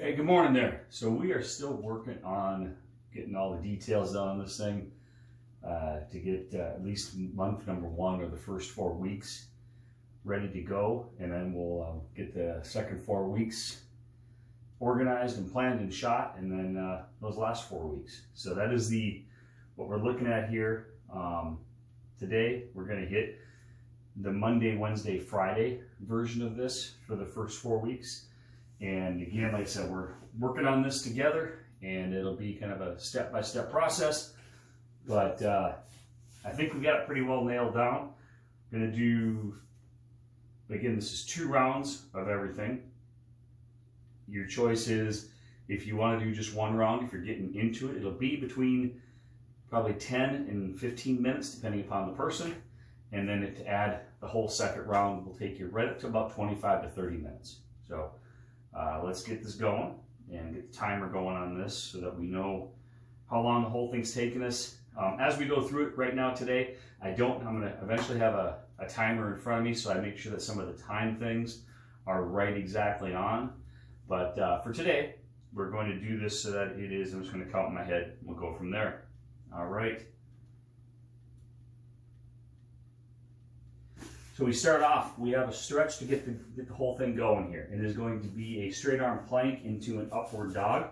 Hey, good morning there. So we are still working on getting all the details done on this thing to get at least month number 1 or the first 4 weeks ready to go, and then we'll get the second 4 weeks organized and planned and shot, and then those last 4 weeks. So that is what we're looking at here. Today we're going to hit the Monday, Wednesday, Friday version of this for the first 4 weeks. And again, like I said, we're working on this together, and it'll be kind of a step-by-step process. But I think we got it pretty well nailed down. Going to do, again, this is 2 rounds of everything. Your choice is if you want to do just 1 round, if you're getting into it. It'll be between probably 10 and 15 minutes, depending upon the person. And then to add the whole second round will take you right up to about 25 to 30 minutes. So let's get this going and get the timer going on this so that we know how long the whole thing's taking us. As we go through it right now today, I'm going to eventually have a timer in front of me, so I make sure that some of the time things are right exactly on. But for today, we're going to do this so that it is, I'm just going to count in my head, and we'll go from there. All right. So we start off, we have a stretch to get the whole thing going here. It is going to be a straight arm plank into an upward dog.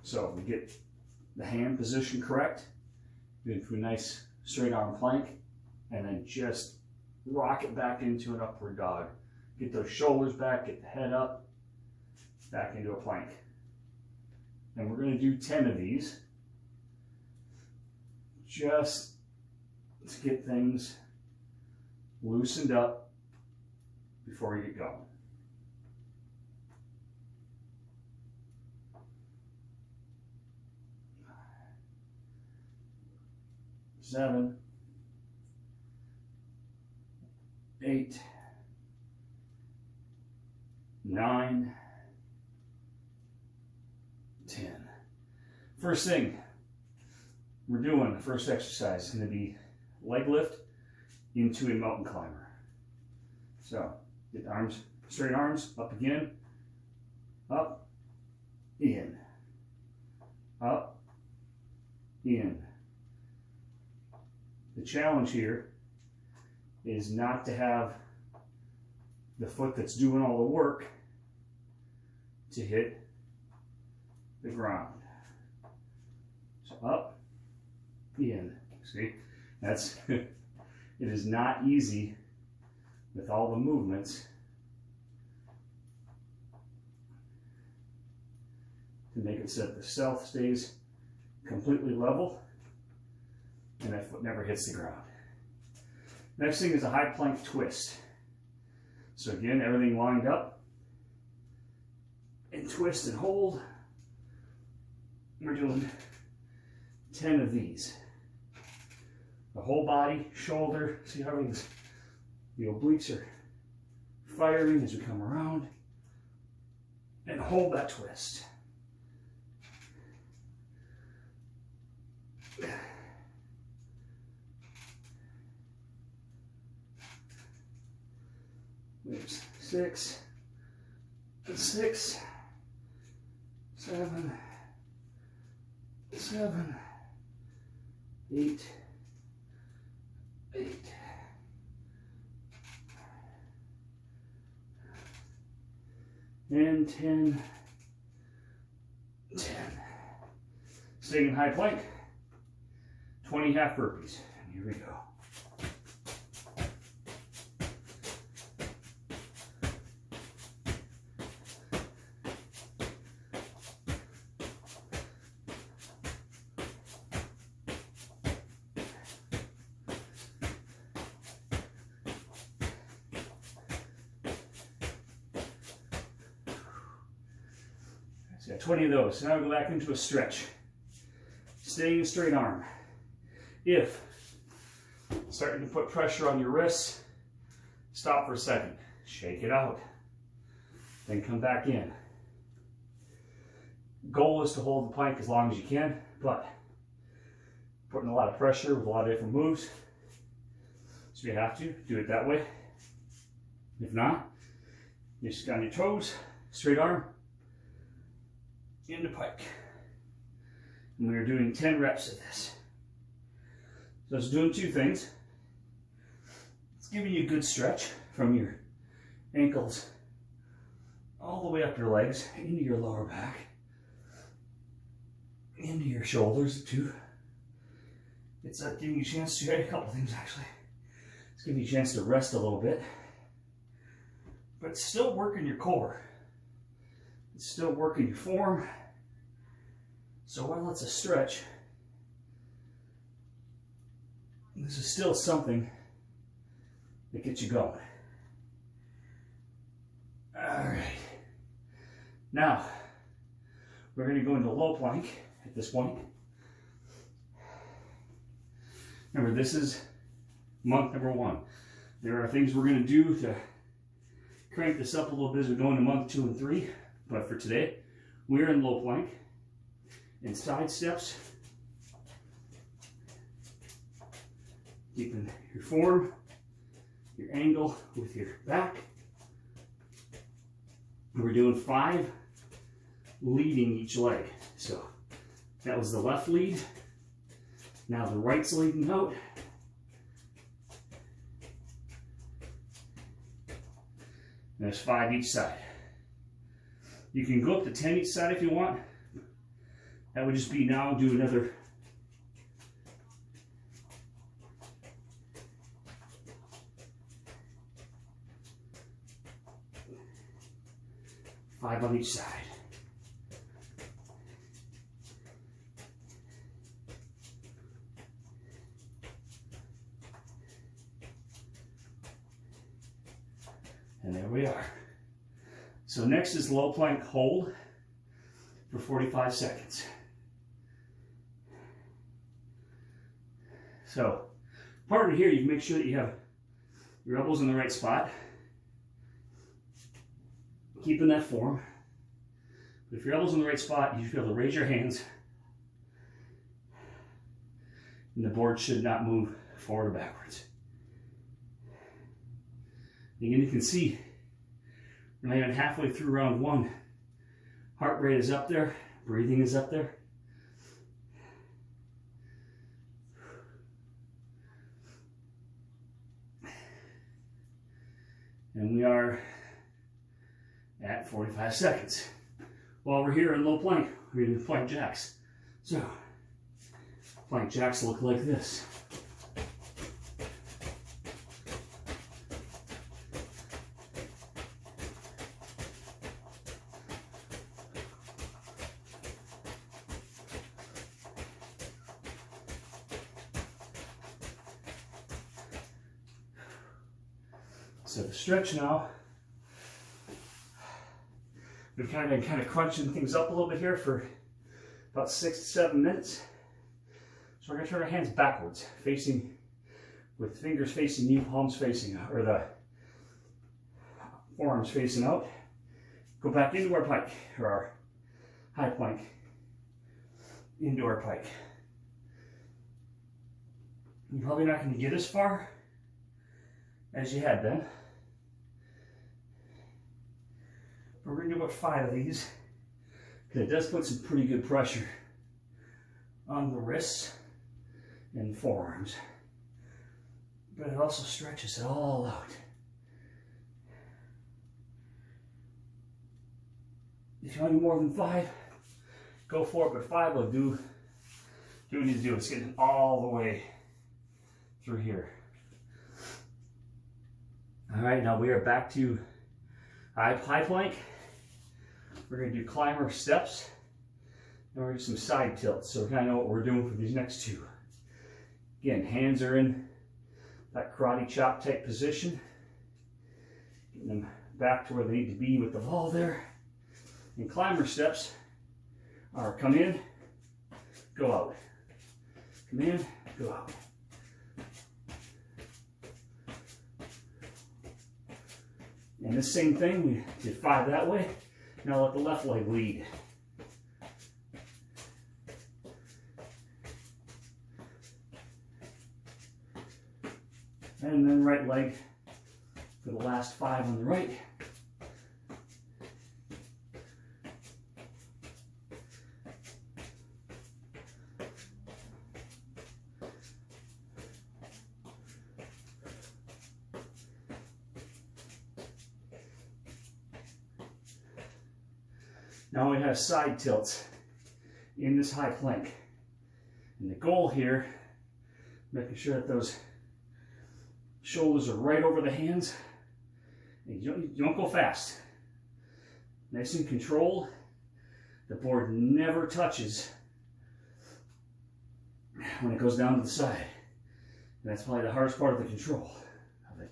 So we get the hand position correct, get into a nice straight arm plank, and then just rock it back into an upward dog. Get those shoulders back, get the head up, back into a plank. And we're going to do 10 of these, just to get things loosened up before we get going. Seven, 8, 9, 10. First thing we're doing, the first exercise is going to be leg lift into a mountain climber. So get the arms, straight arms, up again, up, in, up, in. The challenge here is not to have the foot that's doing all the work to hit the ground. So up, in. See, that's it is not easy with all the movements to make it so that the self stays completely level and that foot never hits the ground. Next thing is a high plank twist. So again, everything lined up and twist and hold. We're doing 10 of these. The whole body, shoulder, see how the obliques are firing as we come around, and hold that twist. There's 6, 6, 7, 7, 8, 8, and 10, 10. Staying in high plank, 20 half burpees. Here we go. So 20 of those. Now we go back into a stretch. Staying straight arm. If starting to put pressure on your wrists, stop for a second. Shake it out. Then come back in. Goal is to hold the plank as long as you can, but putting a lot of pressure with a lot of different moves. So you have to do it that way. If not, you're just on your toes, straight arm, into pike. And we are doing 10 reps of this. So it's doing two things. It's giving you a good stretch from your ankles all the way up your legs, into your lower back, into your shoulders too. It's giving you a chance to, a couple things actually. It's giving you a chance to rest a little bit, but it's still working your core. It's still working your form. So while it's a stretch, this is still something that gets you going. All right. Now, we're going to go into low plank at this point. Remember, this is month number 1. There are things we're going to do to crank this up a little bit as we go into month 2 and 3. But for today, we're in low plank and side steps. Keeping your form, your angle with your back. And we're doing 5 leading each leg. So that was the left lead. Now the right's leading out. And there's 5 each side. You can go up to 10 each side if you want. That would just be now do another 5 on each side. And there we are. So next is low plank hold for 45 seconds. So, part of here, you can make sure that you have your elbows in the right spot. Keeping that form. But if your elbows in the right spot, you should be able to raise your hands. And the board should not move forward or backwards. Again, you can see we're not even halfway through round 1. Heart rate is up there, breathing is up there. And we are at 45 seconds. While we're here in low plank, we're going to do plank jacks. So, plank jacks look like this. So the stretch now, we've kind of crunching things up a little bit here for about 6 to 7 minutes. So we're going to turn our hands backwards, facing, with fingers facing you, palms facing out, or the forearms facing out. Go back into our pike, or our high plank, into our pike. You're probably not going to get as far as you had been. We're going to do about 5 of these, because it does put some pretty good pressure on the wrists and forearms, but it also stretches it all out. If you want to do more than 5, go for it, but 5 will do what you need to do. It's getting all the way through here. All right, now we are back to high plank. We're going to do climber steps, and we're going to do some side tilts, so we kind of know what we're doing for these next 2. Again, hands are in that karate chop type position, getting them back to where they need to be with the ball there. And climber steps are come in, go out. Come in, go out. And the same thing, we did 5 that way. Now let the left leg lead. And then right leg for the last 5 on the right. Now we have side tilts in this high plank. And the goal here, making sure that those shoulders are right over the hands. And you don't go fast. Nice and controlled. The board never touches when it goes down to the side. And that's probably the hardest part of the control of it.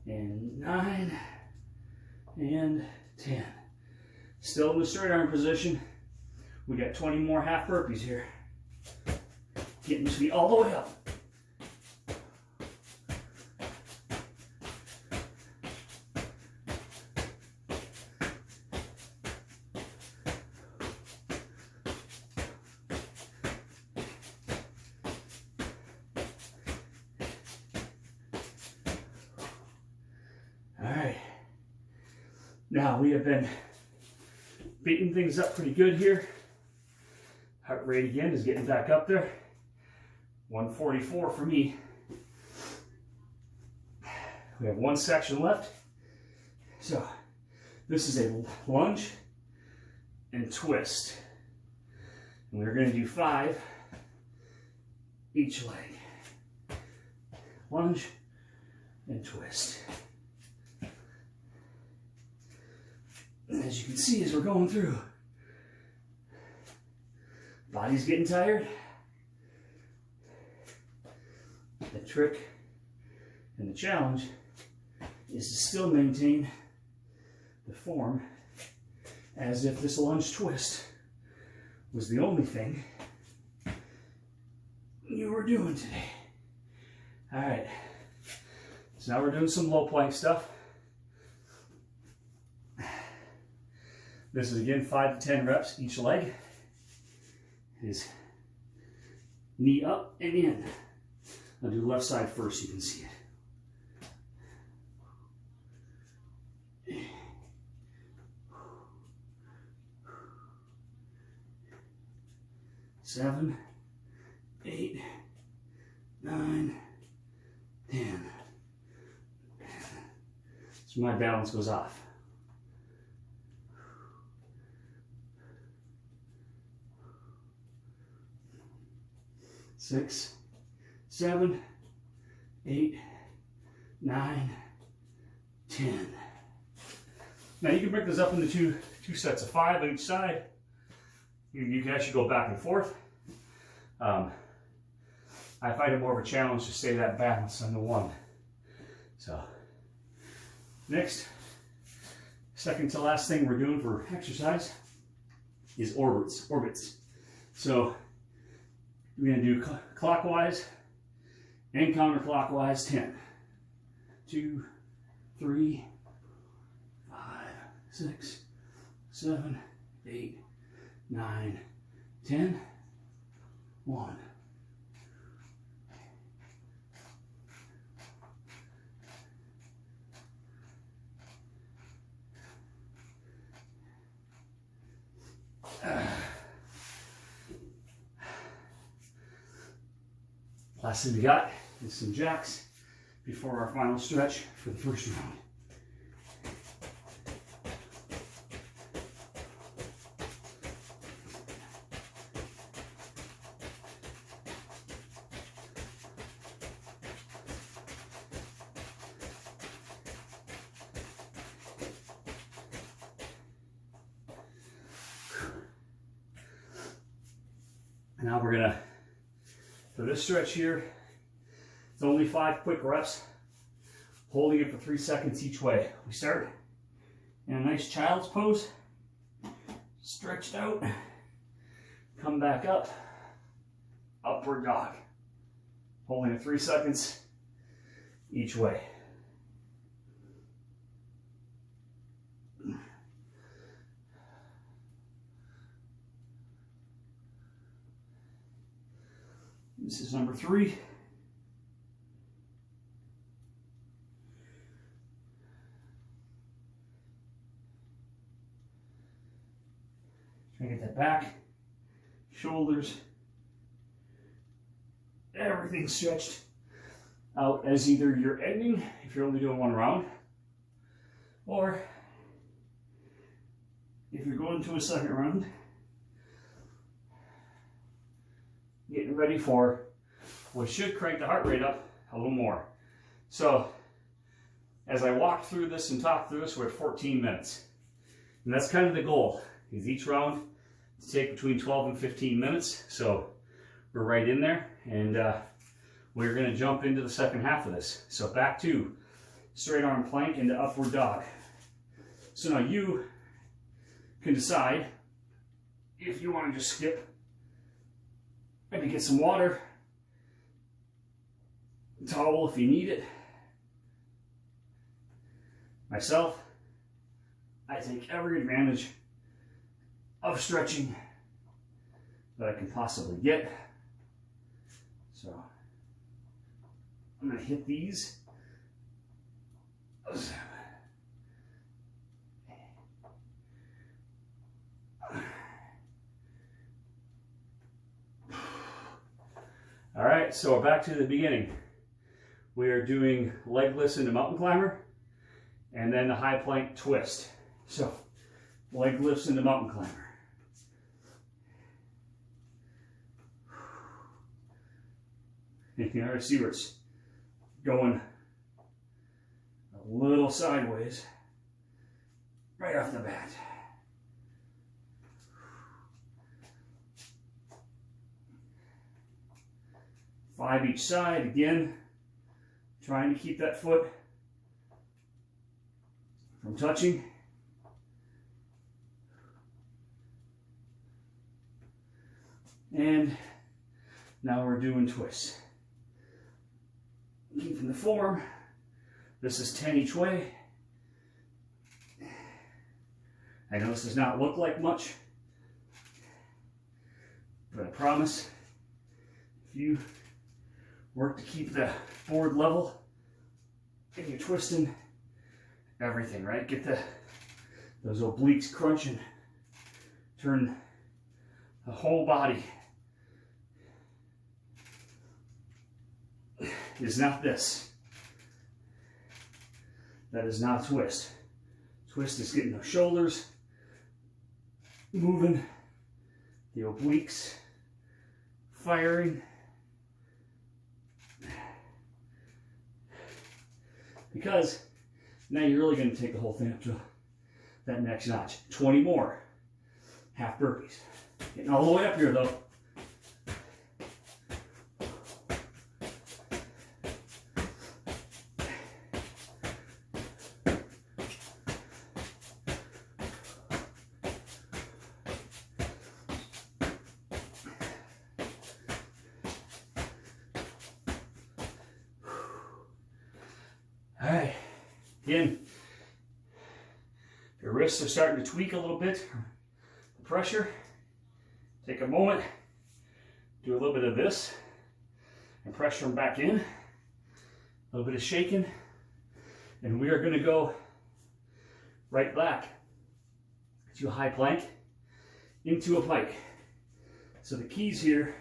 And 9 and 10. Still in the straight arm position. We got 20 more half burpees here. Getting this feet all the way up. All right. Now we have been beating things up pretty good here. Heart rate again is getting back up there. 144 for me. We have one section left. So this is a lunge and twist. And we're going to do 5 each leg. Lunge and twist. And as you can see as we're going through, body's getting tired. The trick and the challenge is to still maintain the form as if this lunge twist was the only thing you were doing today. All right, so now we're doing some low plank stuff. This is again 5 to 10 reps each leg. Is knee up and in. I'll do left side first so you can see it. 7, 8, 9, 10. So my balance goes off. 6, 7, 8, 9, 10. Now you can break this up into two sets of 5 on each side. You can actually go back and forth. I find it more of a challenge to stay that balance on the one. So next, second to last thing we're doing for exercise is orbits. So we're going to do clockwise and counterclockwise 10. 2, 3, 5, 6, 7, 8, 9, 10. 1. Last thing we got is some jacks before our final stretch for the first round. Now we're gonna, for this stretch here, it's only 5 quick reps, holding it for 3 seconds each way. We start in a nice child's pose, stretched out, come back up, upward dog, holding it 3 seconds each way. This is number 3. Try to get that back, shoulders, everything stretched out as either your ending, if you're only doing one round, or if you're going to a second round, getting ready for what should crank the heart rate up a little more. So as I walk through this and talk through this, we're at 14 minutes. And that's kind of the goal, is each round to take between 12 and 15 minutes. So we're right in there, and we're going to jump into the second half of this. So back to straight arm plank into upward dog. So now you can decide if you want to just skip, maybe get some water, towel if you need it. Myself, I take every advantage of stretching that I can possibly get. So I'm going to hit these. All right, so we're back to the beginning. We are doing leg lifts into mountain climber, and then the high plank twist. So leg lifts into mountain climber. You can already see where it's going a little sideways right off the bat. Five each side, again, trying to keep that foot from touching. And now we're doing twists. Keeping the form. This is 10 each way. I know this does not look like much, but I promise if you work to keep the board level and you're twisting everything, right? Get those obliques crunching. Turn the whole body. It is not this. That is not a twist. Twist is getting those shoulders moving, the obliques firing. Because now you're really going to take the whole thing up to that next notch. 20 more half burpees. Getting all the way up here though. All right, again, your wrists are starting to tweak a little bit. The pressure, take a moment, do a little bit of this, and pressure them back in. A little bit of shaking, and we are going to go right back to a high plank into a pike. So the keys here,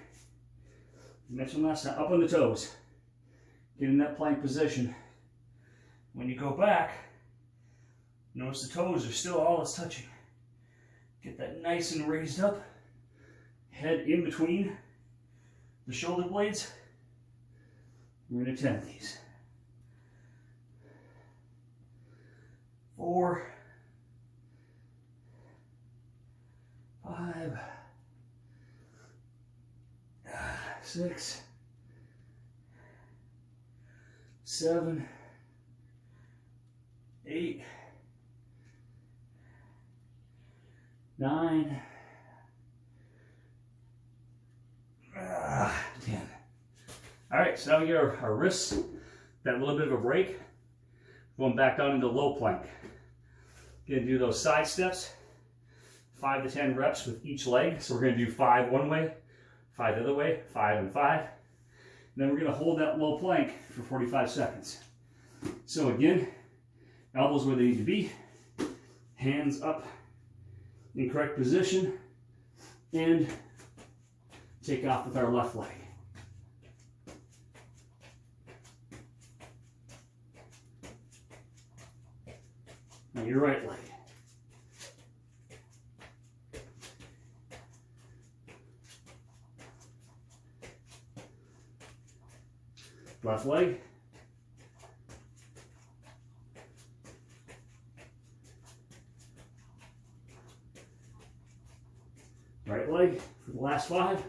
I mentioned last time, up on the toes, get in that plank position. When you go back, notice the toes are still all it's touching. Get that nice and raised up. Head in between the shoulder blades. We're going to 10 these. 4, 5, 6, 7, 8, 9, 10. All right, so now we get our wrists, that little bit of a break, going back down into low plank. Gonna do those side steps, 5 to 10 reps with each leg. So we're gonna do 5 one way, 5 the other way, 5 and 5. And then we're gonna hold that low plank for 45 seconds. So again, elbows where they need to be, hands up in correct position, and take off with our left leg. Now your right leg. Left leg. Right leg for the last 5.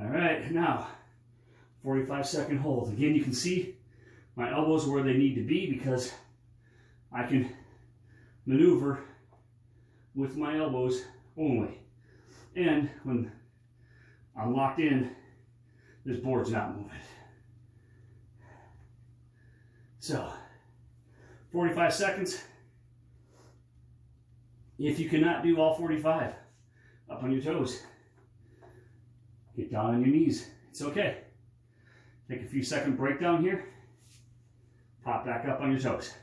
All right, now 45-second hold. Again, you can see my elbows where they need to be because I can maneuver with my elbows only. And when I'm locked in, this board's not moving. So, 45 seconds. If you cannot do all 45, up on your toes. Get down on your knees. It's okay. Take a few second break down here. Pop back up on your toes.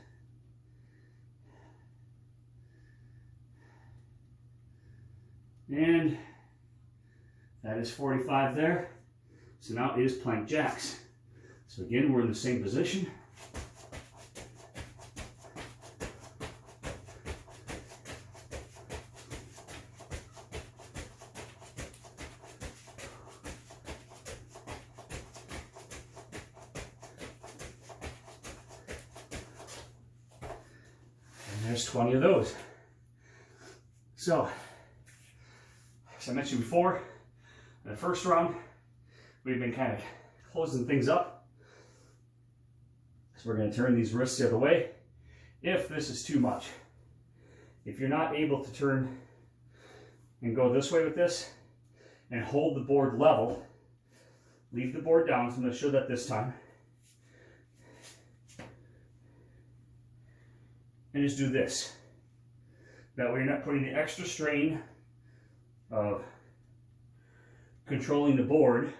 And that is 45 there. So now it is plank jacks. So again, we're in the same position. And there's 20 of those. So, as I mentioned before, in the first round, we've been kind of closing things up. So we're going to turn these wrists the other way if this is too much. If you're not able to turn and go this way with this and hold the board level, leave the board down. So I'm going to show that this time. And just do this. That way you're not putting the extra strain of controlling the board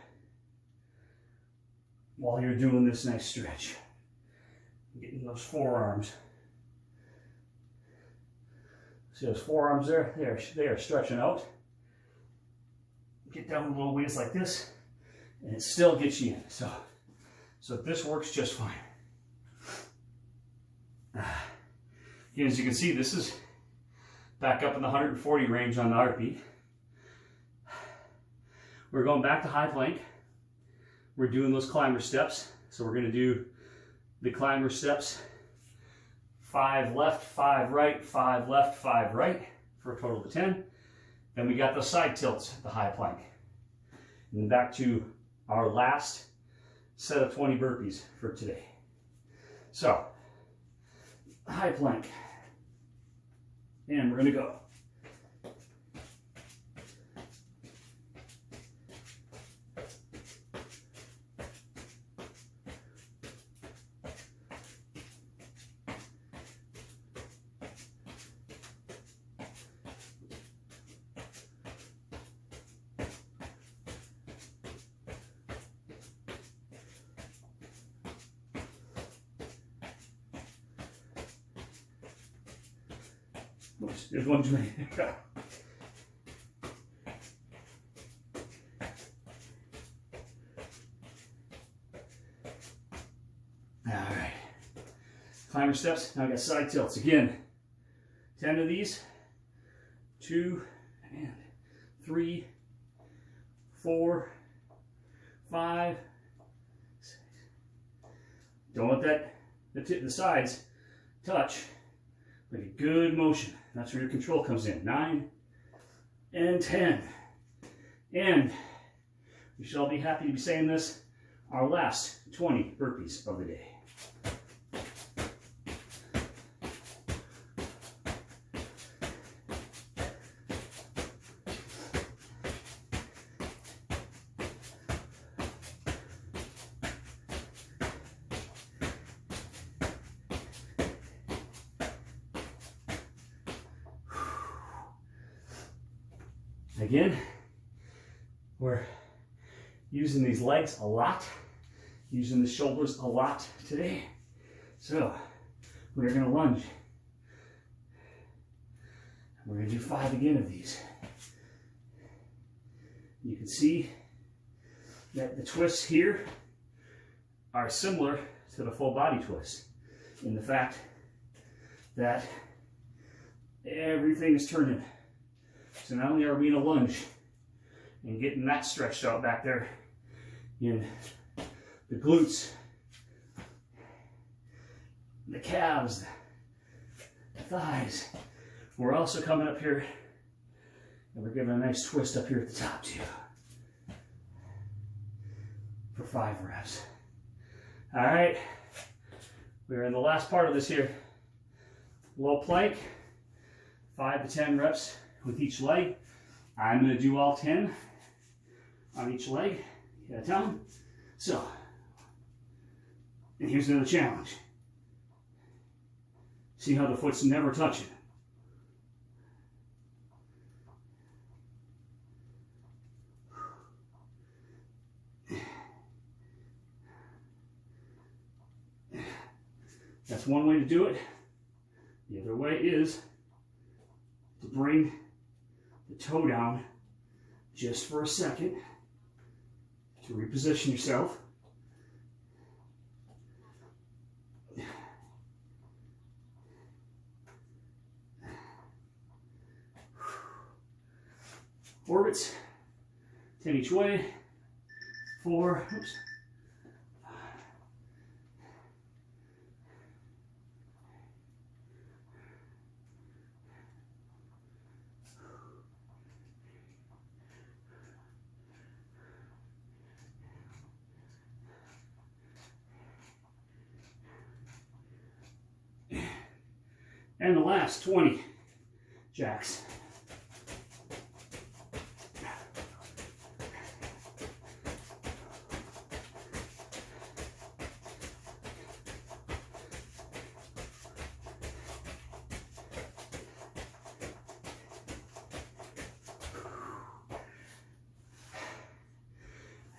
while you're doing this nice stretch. Getting those forearms. See those forearms there? They are stretching out. Get down a little ways like this, and it still gets you in. So this works just fine. Again, as you can see, this is back up in the 140 range on the heartbeat. We're going back to high plank. We're doing those climber steps. So we're going to do the climber steps 5 left, 5 right, 5 left, 5 right for a total of 10. Then we got the side tilts at the high plank. And back to our last set of 20 burpees for today. So, high plank. And we're going to go. Oops, there's one too many. All right. Climber steps. Now I got side tilts. Again, 10 of these. 2 and 3, 4, 5, 6. Don't let the sides touch. Like a good motion. That's where your control comes in. 9 and 10. And we should all be happy to be saying this, our last 20 burpees of the day. Again, we're using these legs a lot, using the shoulders a lot today. So we're going to lunge. We're going to do 5 again of these. You can see that the twists here are similar to the full body twist in the fact that everything is turning. So not only are we in a lunge and getting that stretched out back there in the glutes, the calves, the thighs, we're also coming up here and we're giving a nice twist up here at the top too for 5 reps. All right, we're in the last part of this here. Low plank, 5 to 10 reps with each leg. I'm going to do all 10 on each leg at a time. So, and here's another challenge. See how the foot's never touching. That's one way to do it. The other way is to bring the toe down just for a second to reposition yourself. Orbits, 10 each way, 4, oops. And the last 20 jacks.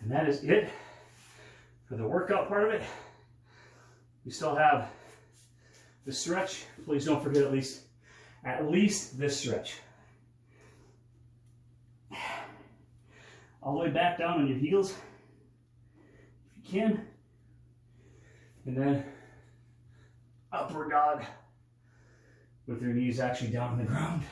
And that is it for the workout part of it. We still have the stretch. Please don't forget at least this stretch. All the way back down on your heels, if you can. And then upward dog with your knees actually down on the ground.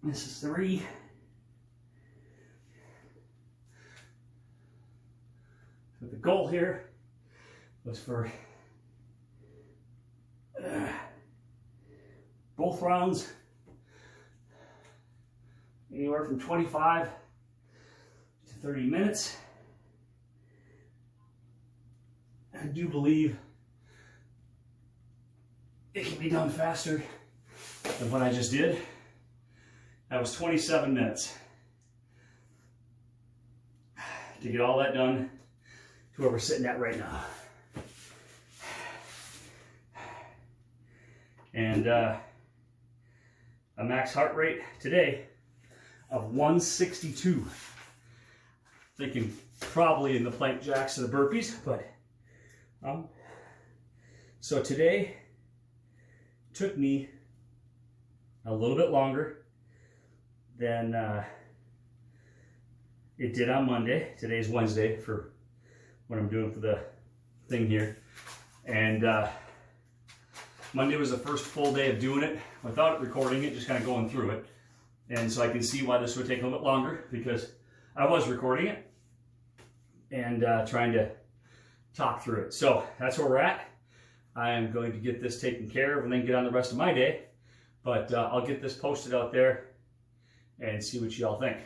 This is 3. So the goal here was for both rounds anywhere from 25 to 30 minutes. I do believe it can be done faster than what I just did. That was 27 minutes to get all that done to where we're sitting at right now. And a max heart rate today of 162. Thinking probably in the plank jacks and the burpees, but so today took me a little bit longer than it did on Monday. Today's Wednesday for what I'm doing for the thing here. And Monday was the first full day of doing it without recording it, just kind of going through it. And so I can see why this would take a little bit longer because I was recording it and trying to talk through it. So that's where we're at. I am going to get this taken care of and then get on the rest of my day. But I'll get this posted out there and see what y'all think.